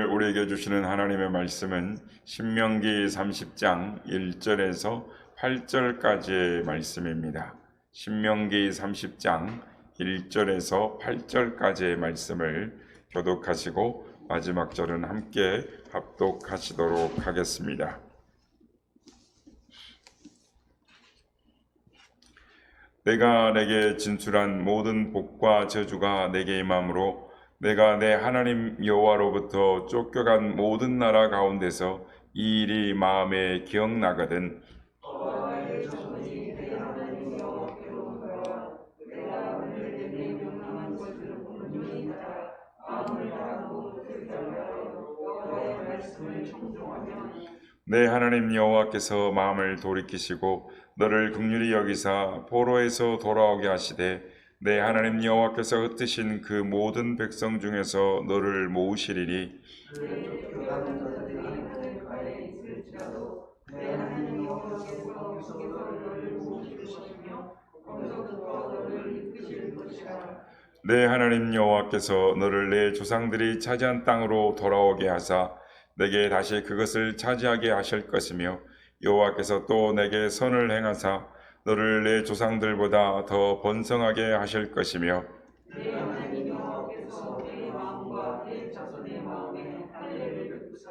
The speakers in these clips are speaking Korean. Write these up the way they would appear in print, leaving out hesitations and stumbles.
오늘 우리에게 주시는 하나님의 말씀은 신명기 30장 1절에서 8절까지의 말씀입니다. 신명기 30장 1절에서 8절까지의 말씀을 교독하시고 마지막 절은 함께 합독하시도록 하겠습니다. 내가 내게 진술한 모든 복과 저주가 내게 임함으로 내가 내 하나님 여호와로부터 쫓겨간 모든 나라 가운데서 이 일이 마음에 기억나거든 내 하나님 여호와께서 마음을 돌이키시고 너를 긍휼히 여기사 포로에서 돌아오게 하시되 내 하나님 여호와께서 흩으신 그 모든 백성 중에서 너를 모으시리니 내 하나님 여호와께서 너를 내 조상들이 차지한 땅으로 돌아오게 하사 내게 다시 그것을 차지하게 하실 것이며 여호와께서 또 내게 선을 행하사 너를 내 조상들보다 더 번성하게 하실 것이며 내 하나님 여호와께서 내 마음과 내 자손의 마음에 할례를 베푸사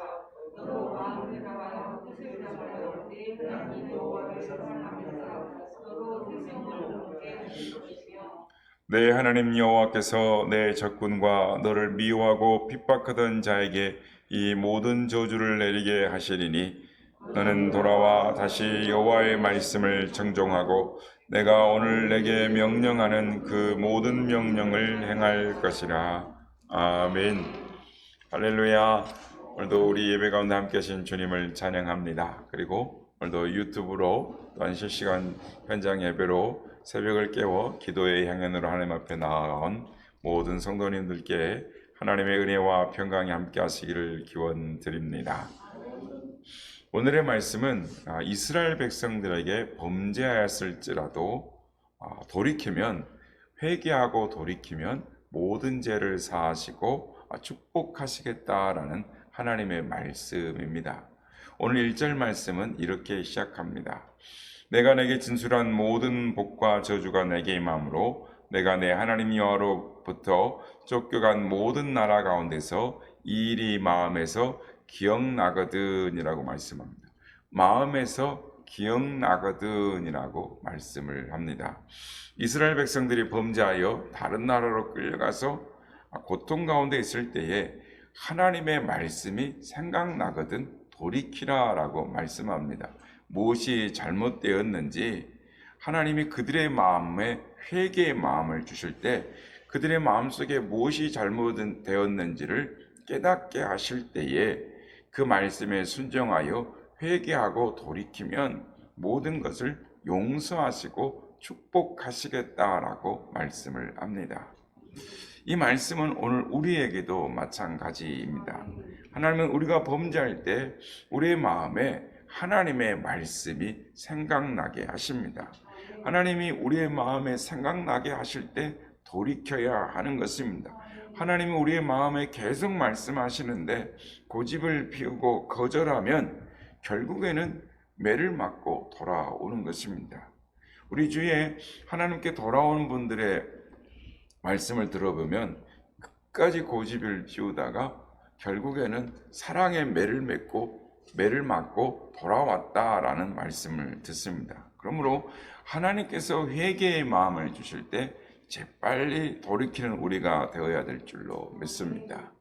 너로 마음을 다하여 뜻을 다하여 내 하나님 여호와를 사랑하면서 너로 태생을 얻게 하실 것이며 내 하나님 여호와께서 내 적군과 너를 미워하고 핍박하던 자에게 이 모든 저주를 내리게 하시리니 너는 돌아와 다시 여호와의 말씀을 정종하고 내가 오늘 내게 명령하는 그 모든 명령을 행할 것이라. 아멘. 할렐루야. 오늘도 우리 예배 가운데 함께 하신 주님을 찬양합니다. 그리고 오늘도 유튜브로 또한 실시간 현장 예배로 새벽을 깨워 기도의 향연으로 하나님 앞에 나아온 모든 성도님들께 하나님의 은혜와 평강이 함께 하시기를 기원드립니다. 오늘의 말씀은 이스라엘 백성들에게 범죄하였을지라도 돌이키면 회개하고 돌이키면 모든 죄를 사하시고 축복하시겠다라는 하나님의 말씀입니다. 오늘 1절 말씀은 이렇게 시작합니다. 내가 내게 진술한 모든 복과 저주가 내게 임함으로 내가 내 하나님 여호와로부터 쫓겨간 모든 나라 가운데서 이 일이 마음에서 기억나거든이라고 말씀합니다. 마음에서 기억나거든이라고 말씀을 합니다. 이스라엘 백성들이 범죄하여 다른 나라로 끌려가서 고통 가운데 있을 때에 하나님의 말씀이 생각나거든 돌이키라라고 말씀합니다. 무엇이 잘못되었는지 하나님이 그들의 마음에 회개의 마음을 주실 때 그들의 마음속에 무엇이 잘못되었는지를 깨닫게 하실 때에 그 말씀에 순종하여 회개하고 돌이키면 모든 것을 용서하시고 축복하시겠다라고 말씀을 합니다. 이 말씀은 오늘 우리에게도 마찬가지입니다. 하나님은 우리가 범죄할 때 우리의 마음에 하나님의 말씀이 생각나게 하십니다. 하나님이 우리의 마음에 생각나게 하실 때 돌이켜야 하는 것입니다. 하나님이 우리의 마음에 계속 말씀하시는데 고집을 피우고 거절하면 결국에는 매를 맞고 돌아오는 것입니다. 우리 주위에 하나님께 돌아오는 분들의 말씀을 들어보면 끝까지 고집을 피우다가 결국에는 사랑의 매를 맞고 돌아왔다라는 말씀을 듣습니다. 그러므로 하나님께서 회개의 마음을 주실 때 재빨리 돌이키는 우리가 되어야 될 줄로 믿습니다.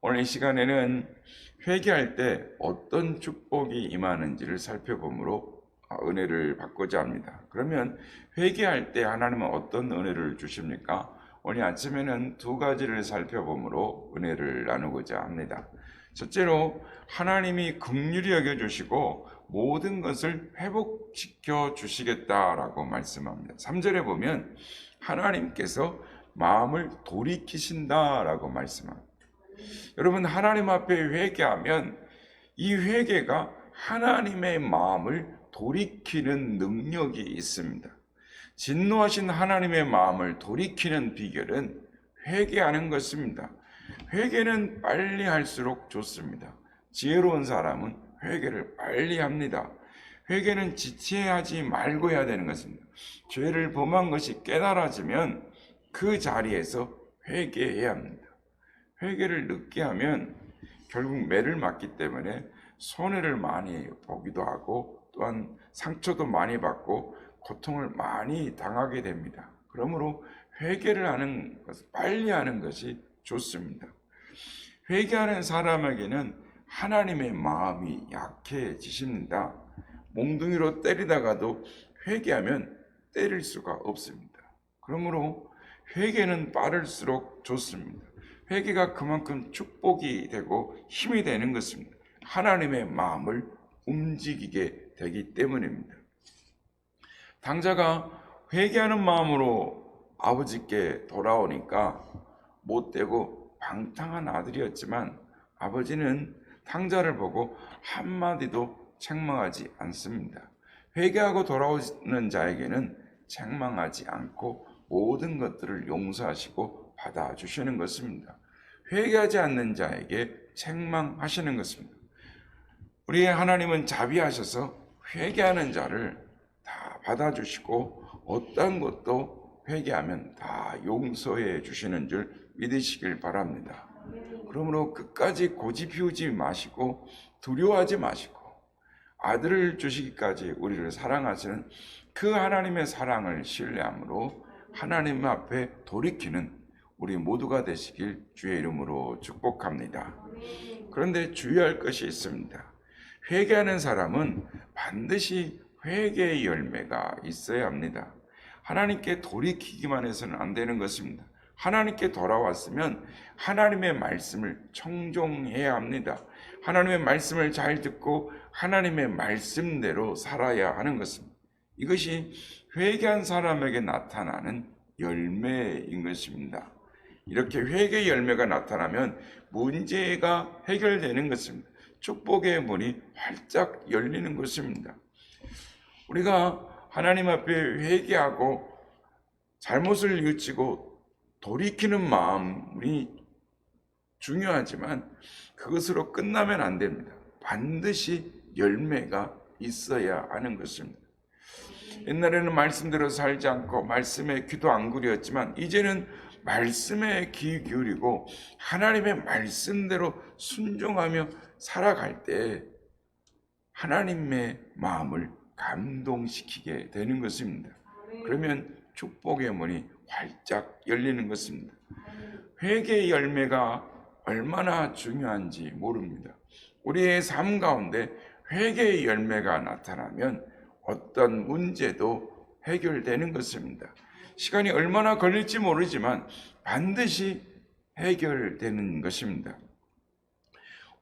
오늘 이 시간에는 회개할 때 어떤 축복이 임하는지를 살펴보므로 은혜를 받고자 합니다. 그러면 회개할 때 하나님은 어떤 은혜를 주십니까? 오늘 아침에는 두 가지를 살펴보므로 은혜를 나누고자 합니다. 첫째로 하나님이 긍휼히 여겨주시고 모든 것을 회복시켜 주시겠다라고 말씀합니다. 3절에 보면 하나님께서 마음을 돌이키신다라고 말씀합니다. 여러분, 하나님 앞에 회개하면 이 회개가 하나님의 마음을 돌이키는 능력이 있습니다. 진노하신 하나님의 마음을 돌이키는 비결은 회개하는 것입니다. 회개는 빨리 할수록 좋습니다. 지혜로운 사람은 회개를 빨리 합니다. 회개는 지체하지 말고 해야 되는 것입니다. 죄를 범한 것이 깨달아지면 그 자리에서 회개해야 합니다. 회개를 늦게 하면 결국 매를 맞기 때문에 손해를 많이 보기도 하고 또한 상처도 많이 받고 고통을 많이 당하게 됩니다. 그러므로 회개를 하는 것을 빨리 하는 것이 좋습니다. 회개하는 사람에게는 하나님의 마음이 약해지십니다. 몽둥이로 때리다가도 회개하면 때릴 수가 없습니다. 그러므로 회개는 빠를수록 좋습니다. 회개가 그만큼 축복이 되고 힘이 되는 것입니다. 하나님의 마음을 움직이게 되기 때문입니다. 당자가 회개하는 마음으로 아버지께 돌아오니까 못되고 방탕한 아들이었지만 아버지는 당자를 보고 한마디도 책망하지 않습니다. 회개하고 돌아오는 자에게는 책망하지 않고 모든 것들을 용서하시고 받아주시는 것입니다. 회개하지 않는 자에게 책망하시는 것입니다. 우리 하나님은 자비하셔서 회개하는 자를 다 받아주시고 어떤 것도 회개하면 다 용서해 주시는 줄 믿으시길 바랍니다. 그러므로 끝까지 고집 피우지 마시고 두려워하지 마시고 아들을 주시기까지 우리를 사랑하시는 그 하나님의 사랑을 신뢰함으로 하나님 앞에 돌이키는 우리 모두가 되시길 주의 이름으로 축복합니다. 그런데 주의할 것이 있습니다. 회개하는 사람은 반드시 회개의 열매가 있어야 합니다. 하나님께 돌이키기만 해서는 안 되는 것입니다. 하나님께 돌아왔으면 하나님의 말씀을 청종해야 합니다. 하나님의 말씀을 잘 듣고 하나님의 말씀대로 살아야 하는 것입니다. 이것이 회개한 사람에게 나타나는 열매인 것입니다. 이렇게 회개의 열매가 나타나면 문제가 해결되는 것입니다. 축복의 문이 활짝 열리는 것입니다. 우리가 하나님 앞에 회개하고 잘못을 뉘우치고 돌이키는 마음이 중요하지만 그것으로 끝나면 안 됩니다. 반드시 열매가 있어야 하는 것입니다. 옛날에는 말씀대로 살지 않고 말씀에 귀도 안 기울였지만 이제는 말씀에 귀 기울이고 하나님의 말씀대로 순종하며 살아갈 때 하나님의 마음을 감동시키게 되는 것입니다. 그러면 축복의 문이 활짝 열리는 것입니다. 회개의 열매가 얼마나 중요한지 모릅니다. 우리의 삶 가운데 회개의 열매가 나타나면 어떤 문제도 해결되는 것입니다. 시간이 얼마나 걸릴지 모르지만 반드시 해결되는 것입니다.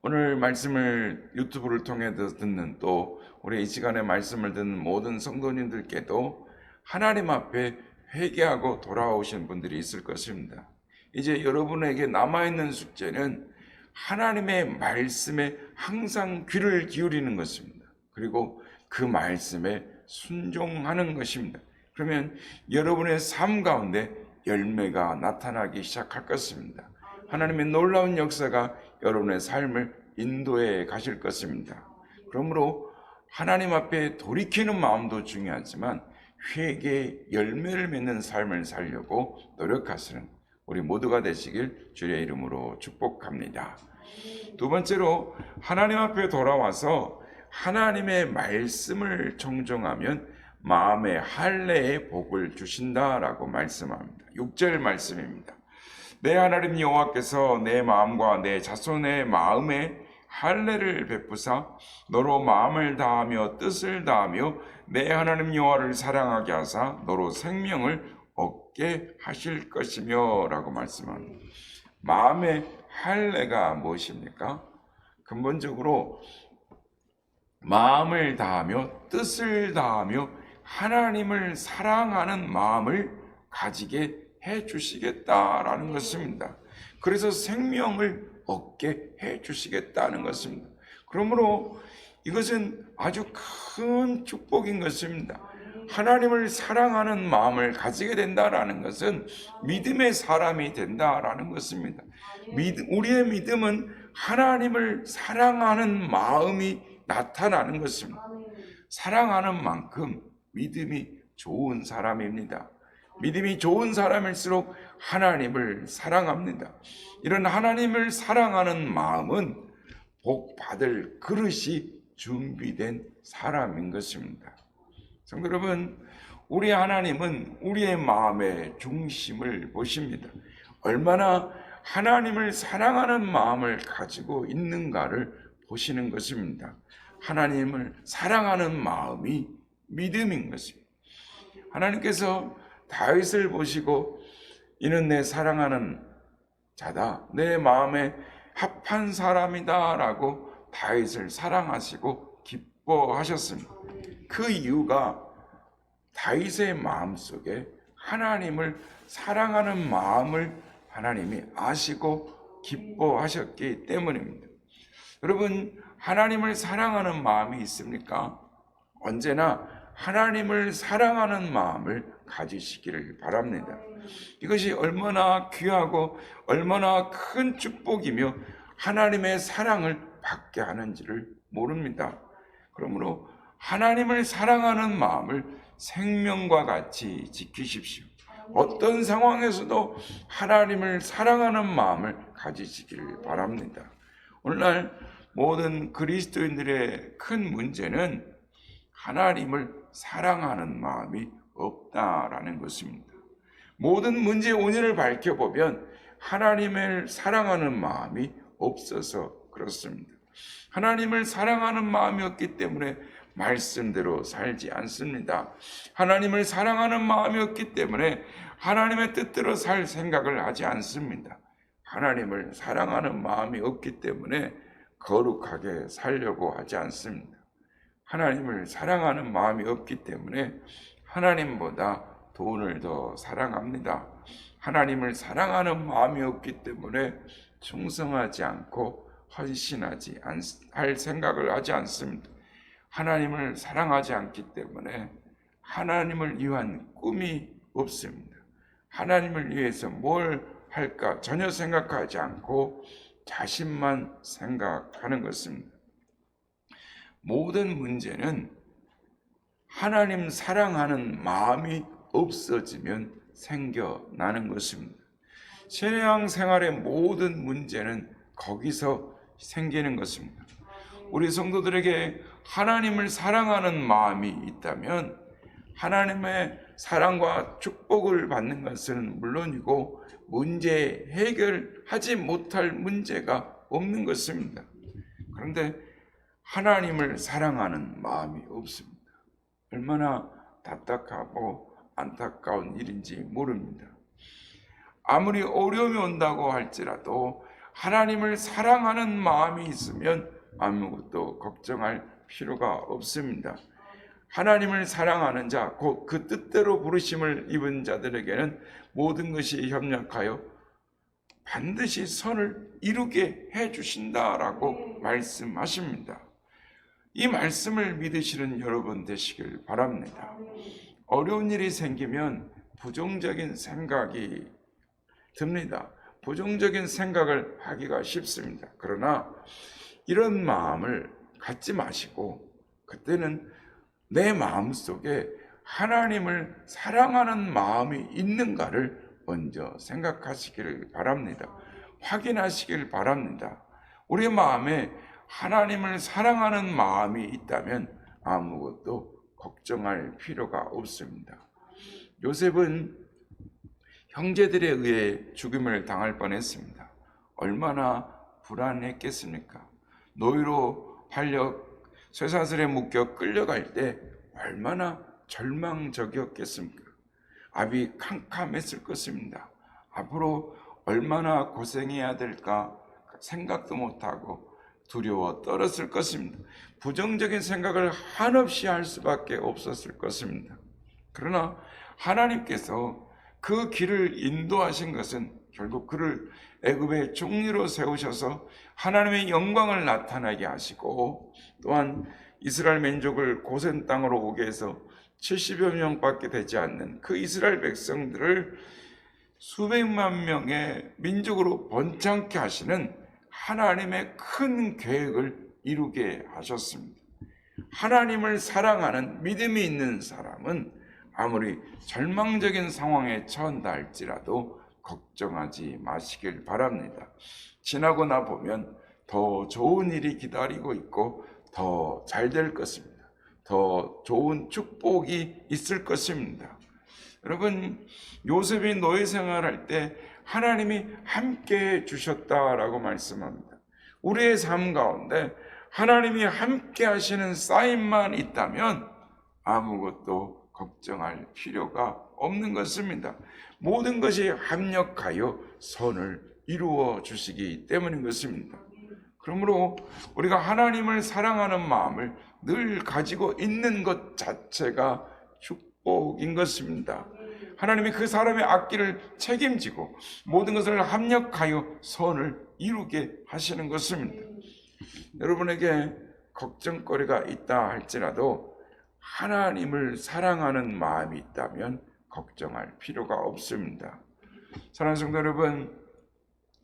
오늘 말씀을 유튜브를 통해 듣는 또 우리 이 시간에 말씀을 듣는 모든 성도님들께도 하나님 앞에 회개하고 돌아오신 분들이 있을 것입니다. 이제 여러분에게 남아있는 숙제는 하나님의 말씀에 항상 귀를 기울이는 것입니다. 그리고 그 말씀에 순종하는 것입니다. 그러면 여러분의 삶 가운데 열매가 나타나기 시작할 것입니다. 하나님의 놀라운 역사가 여러분의 삶을 인도해 가실 것입니다. 그러므로 하나님 앞에 돌이키는 마음도 중요하지만 회개의 열매를 맺는 삶을 살려고 노력하시는 우리 모두가 되시길 주의 이름으로 축복합니다. 두 번째로 하나님 앞에 돌아와서 하나님의 말씀을 청종하면 마음의 할례의 복을 주신다라고 말씀합니다. 6절 말씀입니다. 내 하나님 여호와께서 내 마음과 내 자손의 마음에 할례를 베푸사 너로 마음을 다하며 뜻을 다하며 내 하나님 여호와를 사랑하게 하사 너로 생명을 얻게 하실 것이며 라고 말씀합니다. 마음의 할례가 무엇입니까? 근본적으로 마음을 다하며 뜻을 다하며 하나님을 사랑하는 마음을 가지게 해 주시겠다라는 것입니다. 그래서 생명을 얻게 해 주시겠다는 것입니다. 그러므로 이것은 아주 큰 축복인 것입니다. 하나님을 사랑하는 마음을 가지게 된다라는 것은 믿음의 사람이 된다라는 것입니다. 우리의 믿음은 하나님을 사랑하는 마음이 나타나는 것입니다. 사랑하는 만큼 믿음이 좋은 사람입니다. 믿음이 좋은 사람일수록 하나님을 사랑합니다. 이런 하나님을 사랑하는 마음은 복 받을 그릇이 준비된 사람인 것입니다. 성도 여러분, 우리 하나님은 우리의 마음의 중심을 보십니다. 얼마나 하나님을 사랑하는 마음을 가지고 있는가를 보시는 것입니다. 하나님을 사랑하는 마음이 믿음인 것입니다. 하나님께서 다윗을 보시고 이는 내 사랑하는 자다, 내 마음에 합한 사람이다 라고 다윗을 사랑하시고 기뻐하셨습니다. 그 이유가 다윗의 마음속에 하나님을 사랑하는 마음을 하나님이 아시고 기뻐하셨기 때문입니다. 여러분, 하나님을 사랑하는 마음이 있습니까? 언제나 하나님을 사랑하는 마음을 가지시기를 바랍니다. 이것이 얼마나 귀하고 얼마나 큰 축복이며 하나님의 사랑을 받게 하는지를 모릅니다. 그러므로 하나님을 사랑하는 마음을 생명과 같이 지키십시오. 어떤 상황에서도 하나님을 사랑하는 마음을 가지시기를 바랍니다. 오늘날 모든 그리스도인들의 큰 문제는 하나님을 사랑하는 마음이 없다라는 것입니다. 모든 문제의 원인을 밝혀보면 하나님을 사랑하는 마음이 없어서 그렇습니다. 하나님을 사랑하는 마음이 없기 때문에 말씀대로 살지 않습니다. 하나님을 사랑하는 마음이 없기 때문에 하나님의 뜻대로 살 생각을 하지 않습니다. 하나님을 사랑하는 마음이 없기 때문에 거룩하게 살려고 하지 않습니다. 하나님을 사랑하는 마음이 없기 때문에 하나님보다 돈을 더 사랑합니다. 하나님을 사랑하는 마음이 없기 때문에 충성하지 않고 헌신하지 할 생각을 하지 않습니다. 하나님을 사랑하지 않기 때문에 하나님을 위한 꿈이 없습니다. 하나님을 위해서 뭘 할까 전혀 생각하지 않고 자신만 생각하는 것입니다. 모든 문제는 하나님 사랑하는 마음이 없어지면 생겨나는 것입니다. 신앙 생활의 모든 문제는 거기서 생기는 것입니다. 우리 성도들에게 하나님을 사랑하는 마음이 있다면 하나님의 사랑과 축복을 받는 것은 물론이고 문제 해결하지 못할 문제가 없는 것입니다. 그런데 하나님을 사랑하는 마음이 없습니다. 얼마나 답답하고 안타까운 일인지 모릅니다. 아무리 어려움이 온다고 할지라도 하나님을 사랑하는 마음이 있으면 아무것도 걱정할 필요가 없습니다. 하나님을 사랑하는 자, 곧 그 뜻대로 부르심을 입은 자들에게는 모든 것이 협력하여 반드시 선을 이루게 해주신다라고 말씀하십니다. 이 말씀을 믿으시는 여러분 되시길 바랍니다. 어려운 일이 생기면 부정적인 생각이 듭니다. 부정적인 생각을 하기가 쉽습니다. 그러나 이런 마음을 갖지 마시고 그때는 내 마음속에 하나님을 사랑하는 마음이 있는가를 먼저 생각하시기를 바랍니다. 확인하시길 바랍니다. 우리 마음에 하나님을 사랑하는 마음이 있다면 아무것도 걱정할 필요가 없습니다. 요셉은 형제들에 의해 죽임을 당할 뻔했습니다. 얼마나 불안했겠습니까? 노예로 팔려 쇠사슬에 묶여 끌려갈 때 얼마나 절망적이었겠습니까? 압이 캄캄했을 것입니다. 앞으로 얼마나 고생해야 될까 생각도 못하고 두려워 떨었을 것입니다. 부정적인 생각을 한없이 할 수밖에 없었을 것입니다. 그러나 하나님께서 그 길을 인도하신 것은 결국 그를 애굽의 총리로 세우셔서 하나님의 영광을 나타나게 하시고 또한 이스라엘 민족을 고센 땅으로 오게 해서 70여 명밖에 되지 않는 그 이스라엘 백성들을 수백만 명의 민족으로 번창케 하시는 하나님의 큰 계획을 이루게 하셨습니다. 하나님을 사랑하는 믿음이 있는 사람은 아무리 절망적인 상황에 처한다 할지라도 걱정하지 마시길 바랍니다. 지나고 나 보면 더 좋은 일이 기다리고 있고 더 잘 될 것입니다. 더 좋은 축복이 있을 것입니다. 여러분, 요셉이 노예 생활할 때 하나님이 함께 주셨다라고 말씀합니다. 우리의 삶 가운데 하나님이 함께 하시는 사인만 있다면 아무것도 걱정할 필요가 없는 것입니다. 모든 것이 합력하여 선을 이루어 주시기 때문인 것입니다. 그러므로 우리가 하나님을 사랑하는 마음을 늘 가지고 있는 것 자체가 축복인 것입니다. 하나님이 그 사람의 앞길을 책임지고 모든 것을 합력하여 선을 이루게 하시는 것입니다. 여러분에게 걱정거리가 있다 할지라도 하나님을 사랑하는 마음이 있다면 걱정할 필요가 없습니다. 사랑하는 성도 여러분,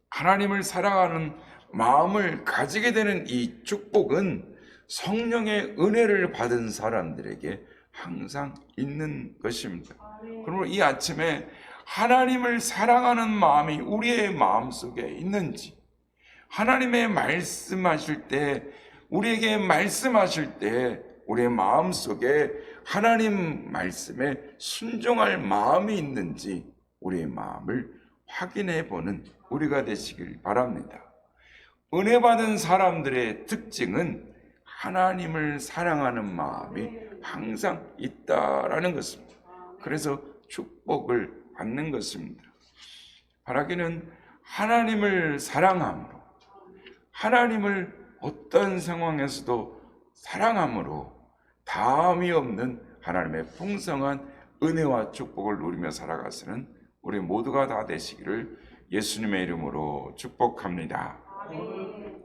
하나님을 사랑하는 마음을 가지게 되는 이 축복은 성령의 은혜를 받은 사람들에게 항상 있는 것입니다. 그러므로 이 아침에 하나님을 사랑하는 마음이 우리의 마음속에 있는지, 하나님의 말씀하실 때, 우리에게 말씀하실 때 우리의 마음속에 하나님 말씀에 순종할 마음이 있는지 우리의 마음을 확인해 보는 우리가 되시길 바랍니다. 은혜 받은 사람들의 특징은 하나님을 사랑하는 마음이 항상 있다라는 것입니다. 그래서 축복을 받는 것입니다. 바라기는 하나님을 사랑함으로, 하나님을 어떤 상황에서도 사랑함으로 다함이 없는 하나님의 풍성한 은혜와 축복을 누리며 살아가시는 우리 모두가 다 되시기를 예수님의 이름으로 축복합니다. 아멘.